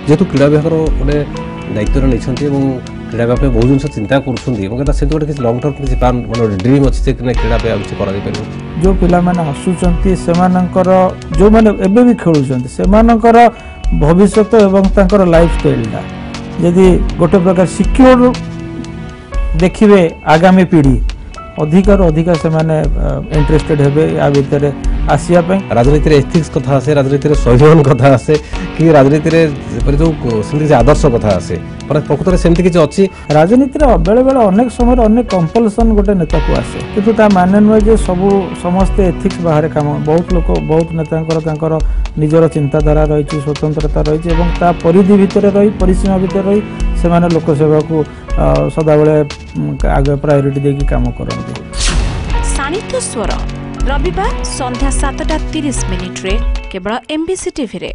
जेहेतु क्रीड़ा विभाग गोटे दायित्व नहीं क्रीड़ा विभाग बहुत जिन चिंता कर लंग टर्म किसी माने ड्रीम अच्छे क्रीड़ा किसी कर जो पिला माने आसुचंती सेमानंकर जो माने एबे भी खेलुचंती सेमानंकर भविष्य एवं तांकर लाइफस्टाइल यदि गोटे प्रकार सिक्योर देखिए आगामी पीढ़ी अधिकार अधिका से माने इंटरेस्टेड हेबे या भितर आसिया पे राजनीति रे एथिक्स कथा आसे राजनीति रे संविधान कथा आसे कि राजनीति रे जो सेमति आदर्श कथा आसे पर प्रकृत रे सेमति किछ अछि राजनीति रे बेले बेले अनेक समय अनेक कंपल्सन गोटे नेता को आसे किंतु ता माने न जे सब समस्त एथिक्स बाहर काम बहुत लोक बहुत नेतांकर तांकर निजर चिंताधारा रही स्वतंत्रता रही एवं ता परिधि भितर रही परिसीमा भितर रही से माने लोक सेवा को सदा बेले आगे प्रायोरिटी देकी काम करते। सानिध्य स्वर रविवार संध्या 7:30 रे केवल MBC टीवी रे।